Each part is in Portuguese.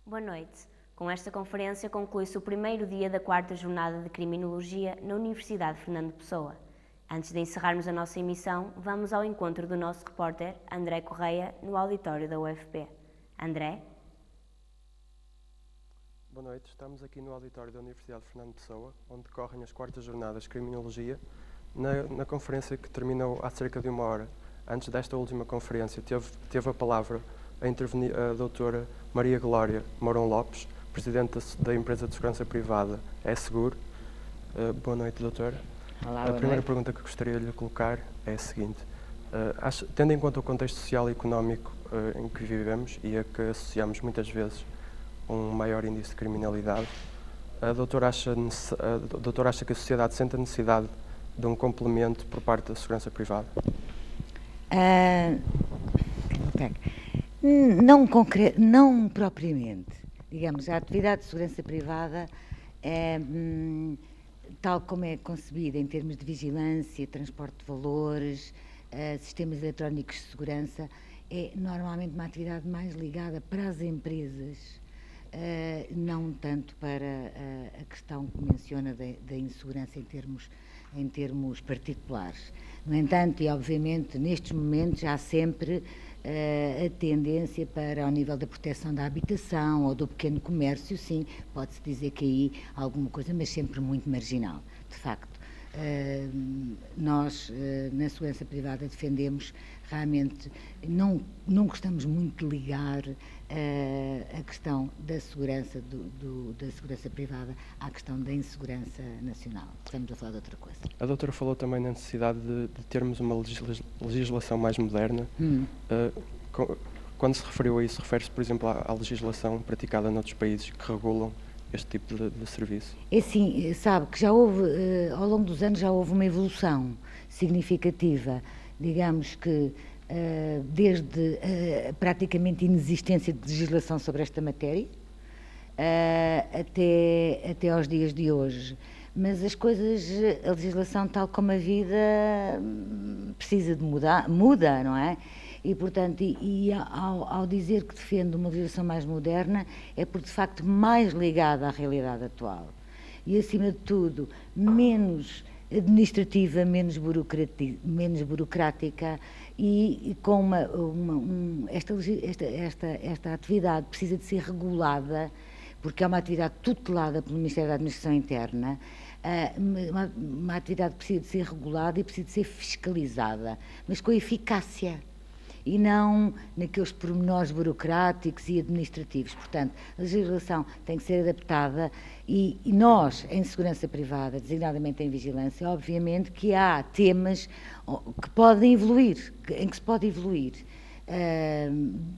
Boa noite. Com esta conferência conclui-se o primeiro dia da 4ª Jornada de Criminologia na Universidade Fernando Pessoa. Antes de encerrarmos a nossa emissão, vamos ao encontro do nosso repórter André Correia no auditório da UFP. André? Boa noite. Estamos aqui no auditório da Universidade Fernando Pessoa, onde decorrem as 4ª Jornadas de Criminologia. Na conferência que terminou há cerca de 1 hora, antes desta última conferência, teve a palavra a intervenir a doutora Maria Glória Mourão Lopes, presidente da empresa de segurança privada E-Seguro. Boa noite, doutora. Olá, A primeira pergunta que gostaria de lhe colocar é a seguinte. Tendo em conta o contexto social e económico em que vivemos e a que associamos muitas vezes um maior índice de criminalidade, a doutora acha que a sociedade sente a necessidade de um complemento por parte da segurança privada? Não propriamente. Digamos, a atividade de segurança privada é, tal como é concebida em termos de vigilância, transporte de valores, sistemas eletrónicos de segurança, é normalmente uma atividade mais ligada para as empresas, não tanto para a questão que menciona da insegurança em termos particulares. No entanto, e obviamente nestes momentos há sempre a tendência para, ao nível da proteção da habitação ou do pequeno comércio, sim, pode-se dizer que aí há alguma coisa, mas sempre muito marginal, de facto. Nós, na segurança privada, defendemos realmente, não gostamos muito de ligar a questão da segurança, da segurança privada à questão da insegurança nacional. Estamos a falar de outra coisa. A doutora falou também na necessidade de termos uma legislação mais moderna. Quando se referiu a isso, refere-se, por exemplo, à legislação praticada noutros países que regulam este tipo de serviço? É assim, sabe que já houve, ao longo dos anos já houve uma evolução significativa, digamos que desde praticamente a inexistência de legislação sobre esta matéria até aos dias de hoje. Mas as coisas, a legislação tal como a vida precisa de muda, não é? E, portanto, ao dizer que defende uma legislação mais moderna, é porque, de facto, mais ligada à realidade atual. E, acima de tudo, menos administrativa, menos burocrática e com esta atividade precisa de ser regulada, porque é uma atividade tutelada pelo Ministério da Administração Interna, uma atividade que precisa de ser regulada e precisa de ser fiscalizada, mas com eficácia e não naqueles pormenores burocráticos e administrativos. Portanto, a legislação tem que ser adaptada e nós, em segurança privada, designadamente em vigilância, obviamente que há temas que podem evoluir, em que se pode evoluir,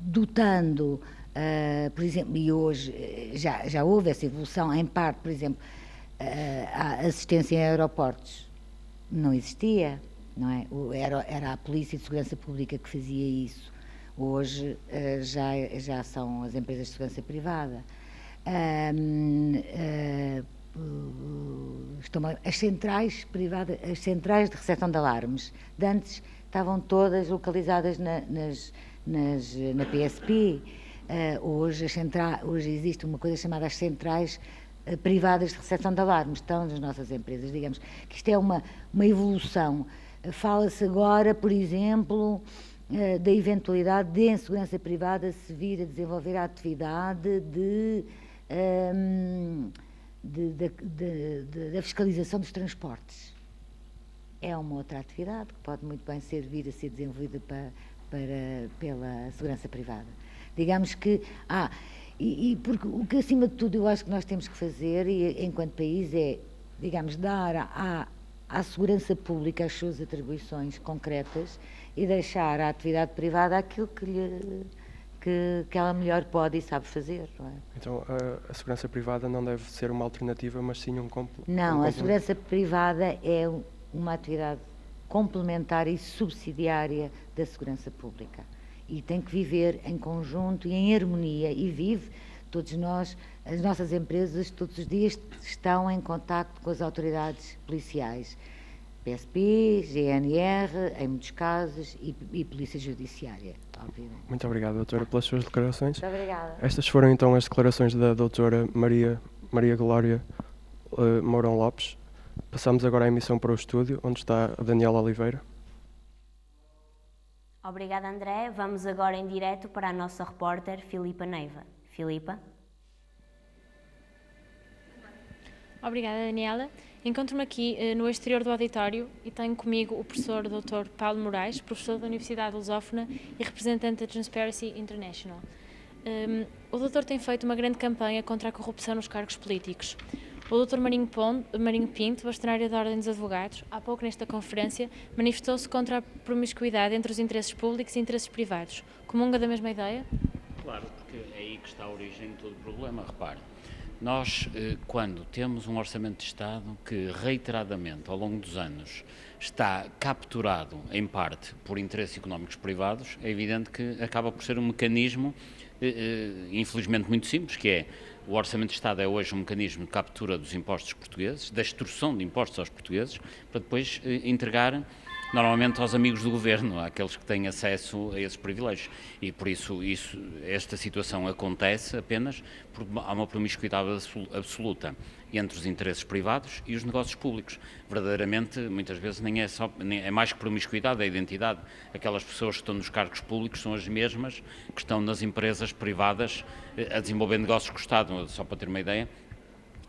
dotando, por exemplo, e hoje já houve essa evolução, em parte, por exemplo, a assistência em aeroportos não existia. Não é? Era a Polícia de Segurança Pública que fazia isso. Hoje já são as empresas de segurança privada. As centrais privadas, as centrais de recepção de alarmes, de antes estavam todas localizadas na PSP. Hoje existe uma coisa chamada as centrais privadas de recepção de alarmes, estão nas nossas empresas. Digamos que isto é uma evolução. Fala-se agora, por exemplo, da eventualidade de, em segurança privada, se vir a desenvolver a atividade da fiscalização dos transportes. É uma outra atividade que pode muito bem vir a ser desenvolvida pela segurança privada. Digamos que porque o que, acima de tudo, eu acho que nós temos que fazer, enquanto país, é, digamos, dar à segurança pública as suas atribuições concretas e deixar à atividade privada aquilo que ela melhor pode e sabe fazer. Não é? Então, a segurança privada não deve ser uma alternativa, mas sim um complemento? Não, a segurança privada é uma atividade complementar e subsidiária da segurança pública. E tem que viver em conjunto e em harmonia, e vive. Todos nós, as nossas empresas, todos os dias estão em contacto com as autoridades policiais, PSP, GNR, em muitos casos, e Polícia Judiciária, obviamente. Muito obrigado, doutora, pelas suas declarações. Muito obrigada. Estas foram então as declarações da doutora Maria Glória Mourão Lopes. Passamos agora à emissão para o estúdio, onde está a Daniela Oliveira. Obrigada, André. Vamos agora em direto para a nossa repórter Filipa Neiva. Filipa? Obrigada, Daniela. Encontro-me aqui no exterior do auditório e tenho comigo o professor Dr. Paulo Moraes, professor da Universidade Lusófona e representante da Transparency International. O doutor tem feito uma grande campanha contra a corrupção nos cargos políticos. O Dr. Marinho Pinto, bastonário da Ordem dos Advogados, há pouco nesta conferência, manifestou-se contra a promiscuidade entre os interesses públicos e interesses privados. Comunga da mesma ideia? Claro, porque é aí que está a origem de todo o problema, repare. Nós, quando temos um orçamento de Estado que reiteradamente, ao longo dos anos, está capturado, em parte, por interesses económicos privados, é evidente que acaba por ser um mecanismo, infelizmente, muito simples, que é o Orçamento de Estado é hoje um mecanismo de captura dos impostos portugueses, da extorsão de impostos aos portugueses, para depois entregar normalmente aos amigos do governo, àqueles que têm acesso a esses privilégios. E por isso esta situação acontece apenas porque há uma promiscuidade absoluta entre os interesses privados e os negócios públicos. Verdadeiramente, muitas vezes, é mais que promiscuidade, é a identidade. Aquelas pessoas que estão nos cargos públicos são as mesmas que estão nas empresas privadas a desenvolver negócios com o Estado. Só para ter uma ideia,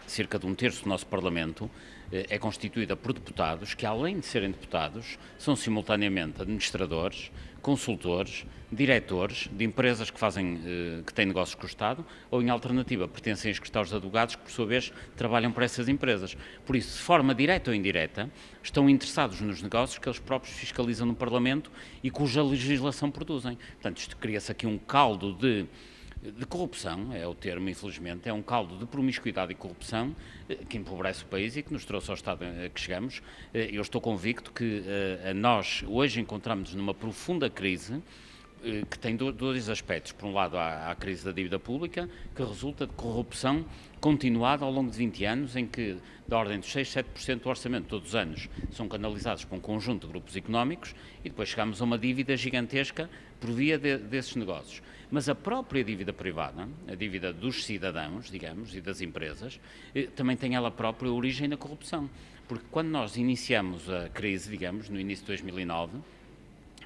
cerca de um terço do nosso Parlamento é constituída por deputados que, além de serem deputados, são simultaneamente administradores, consultores, diretores de empresas que têm negócios com o Estado ou, em alternativa, pertencem a escritórios de advogados que, por sua vez, trabalham para essas empresas. Por isso, de forma direta ou indireta, estão interessados nos negócios que eles próprios fiscalizam no Parlamento e cuja legislação produzem. Portanto, isto cria-se aqui um caldo de corrupção, é o termo, infelizmente, é um caldo de promiscuidade e corrupção que empobrece o país e que nos trouxe ao estado a que chegamos. Eu estou convicto que nós hoje encontramos-nos numa profunda crise que tem dois aspectos. Por um lado, há a crise da dívida pública, que resulta de corrupção continuada ao longo de 20 anos, em que da ordem dos 6, 7% do orçamento todos os anos são canalizados para um conjunto de grupos económicos e depois chegamos a uma dívida gigantesca por via desses negócios. Mas a própria dívida privada, a dívida dos cidadãos, digamos, e das empresas, também tem ela própria origem na corrupção. Porque quando nós iniciamos a crise, digamos, no início de 2009,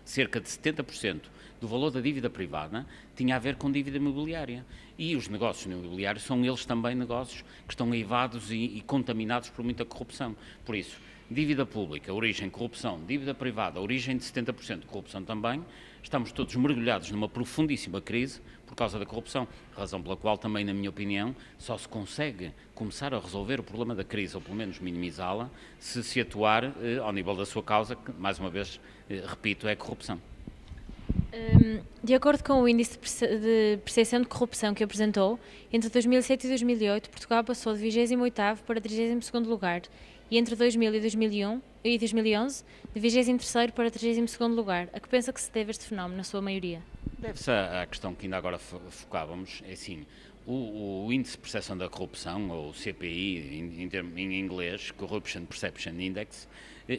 cerca de 70% do valor da dívida privada tinha a ver com dívida imobiliária. E os negócios no imobiliário são eles também negócios que estão eivados e contaminados por muita corrupção. Por isso, dívida pública, origem corrupção, dívida privada, origem de 70% de corrupção também, estamos todos mergulhados numa profundíssima crise por causa da corrupção, razão pela qual também, na minha opinião, só se consegue começar a resolver o problema da crise, ou pelo menos minimizá-la, se atuar ao nível da sua causa, que, mais uma vez, repito, é a corrupção. De acordo com o índice de percepção de corrupção que apresentou, entre 2007 e 2008, Portugal passou de 28º para 32º lugar e entre 2000 e 2011, de 23º para 32º lugar. A que pensa que se deve este fenómeno, na sua maioria? Deve-se à questão que ainda agora focávamos, é assim, o Índice de Percepção da Corrupção, ou CPI em inglês, Corruption Perception Index,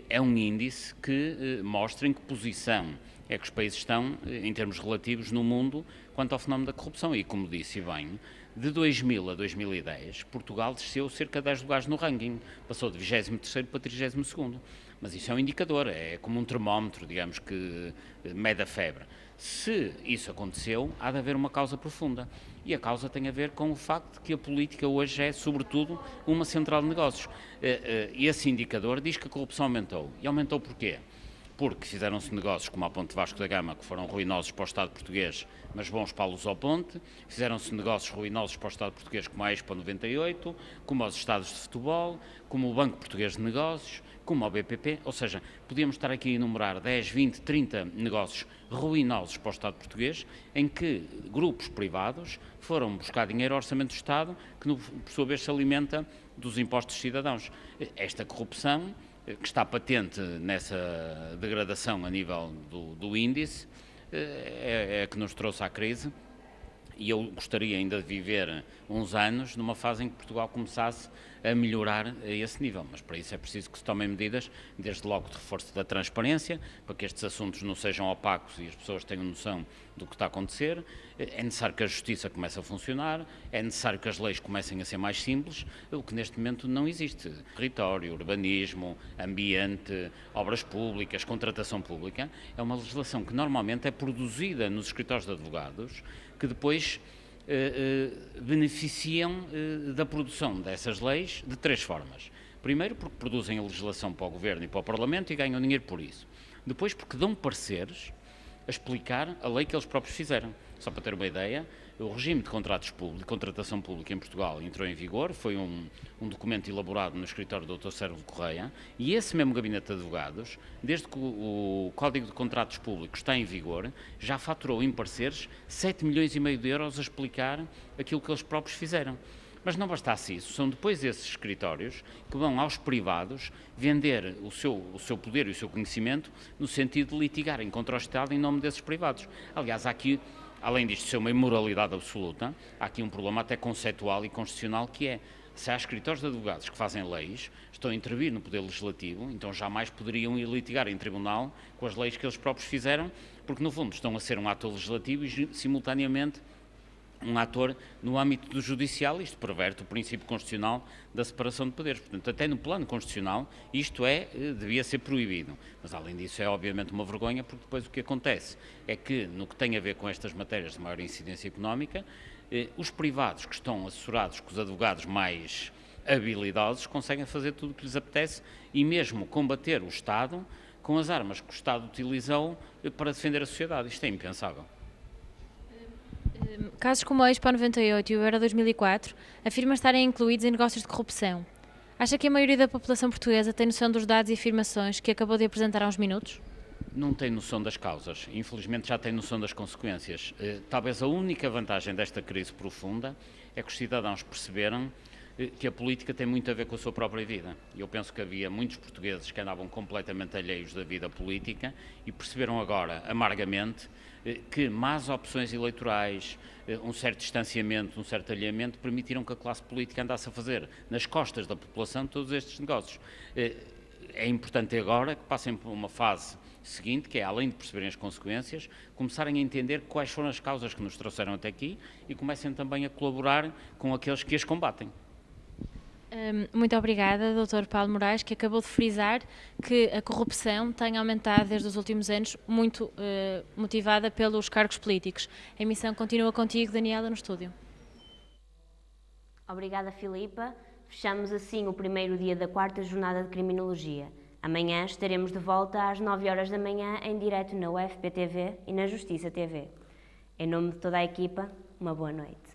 é um índice que mostra em que posição é que os países estão, em termos relativos, no mundo, quanto ao fenómeno da corrupção. E, como disse bem, de 2000 a 2010, Portugal desceu cerca de 10 lugares no ranking, passou de 23º para 32º. Mas isso é um indicador, é como um termómetro, digamos, que mede a febre. Se isso aconteceu, há de haver uma causa profunda. E a causa tem a ver com o facto de que a política hoje é, sobretudo, uma central de negócios. Esse indicador diz que a corrupção aumentou. E aumentou porquê? Porque fizeram-se negócios como a Ponte Vasco da Gama, que foram ruinosos para o Estado português, mas bons para a Lusoponte. Fizeram-se negócios ruinosos para o Estado português, como a Expo 98, como os estados de futebol, como o Banco Português de Negócios, como o BPP. Ou seja, podíamos estar aqui a enumerar 10, 20, 30 negócios ruinosos para o Estado português, em que grupos privados foram buscar dinheiro ao Orçamento do Estado, que, por sua vez, se alimenta dos impostos dos cidadãos. Esta corrupção, que está patente nessa degradação a nível do índice, é que nos trouxe à crise E eu gostaria ainda de viver uns anos numa fase em que Portugal começasse a melhorar a esse nível, mas para isso é preciso que se tomem medidas, desde logo de reforço da transparência, para que estes assuntos não sejam opacos e as pessoas tenham noção do que está a acontecer. É necessário que a justiça comece a funcionar, é necessário que as leis comecem a ser mais simples, o que neste momento não existe. Território, urbanismo, ambiente, obras públicas, contratação pública, é uma legislação que normalmente é produzida nos escritórios de advogados, que depois beneficiam da produção dessas leis de 3 formas. Primeiro, porque produzem a legislação para o Governo e para o Parlamento e ganham dinheiro por isso. Depois, porque dão pareceres a explicar a lei que eles próprios fizeram. Só para ter uma ideia, o regime de contratos públicos, de contratação pública em Portugal entrou em vigor, foi um documento elaborado no escritório do Dr. Sérgio Correia, e esse mesmo gabinete de advogados, desde que o Código de Contratos Públicos está em vigor, já faturou em pareceres 7,5 milhões de euros a explicar aquilo que eles próprios fizeram. Mas não bastasse isso, são depois esses escritórios que vão aos privados vender o seu poder e o seu conhecimento no sentido de litigarem contra o Estado em nome desses privados. Aliás, há aqui, além disto ser uma imoralidade absoluta, há aqui um problema até conceitual e constitucional, que é, se há escritórios de advogados que fazem leis, estão a intervir no poder legislativo, então jamais poderiam ir litigar em tribunal com as leis que eles próprios fizeram, porque no fundo estão a ser um ator legislativo e simultaneamente um ator no âmbito do judicial. Isto perverte o princípio constitucional da separação de poderes. Portanto, até no plano constitucional, isto devia ser proibido. Mas, além disso, é obviamente uma vergonha, porque depois o que acontece é que, no que tem a ver com estas matérias de maior incidência económica, os privados que estão assessorados com os advogados mais habilidosos conseguem fazer tudo o que lhes apetece e mesmo combater o Estado com as armas que o Estado utilizou para defender a sociedade. Isto é impensável. Casos como a Expo 98 e o Euro 2004 afirma estarem incluídos em negócios de corrupção. Acha que a maioria da população portuguesa tem noção dos dados e afirmações que acabou de apresentar há uns minutos? Não tem noção das causas, infelizmente já tem noção das consequências. Talvez a única vantagem desta crise profunda é que os cidadãos perceberam que a política tem muito a ver com a sua própria vida. Eu penso que havia muitos portugueses que andavam completamente alheios da vida política e perceberam agora, amargamente, que más opções eleitorais, um certo distanciamento, um certo alheamento, permitiram que a classe política andasse a fazer nas costas da população todos estes negócios. É importante agora que passem por uma fase seguinte, que é, além de perceberem as consequências, começarem a entender quais foram as causas que nos trouxeram até aqui e comecem também a colaborar com aqueles que as combatem. Muito obrigada, Dr. Paulo Moraes, que acabou de frisar que a corrupção tem aumentado desde os últimos anos, muito motivada pelos cargos políticos. A emissão continua contigo, Daniela, no estúdio. Obrigada, Filipa. Fechamos assim o primeiro dia da 4ª Jornada de Criminologia. Amanhã estaremos de volta às 9 horas da manhã em direto na UFP TV e na Justiça TV. Em nome de toda a equipa, uma boa noite.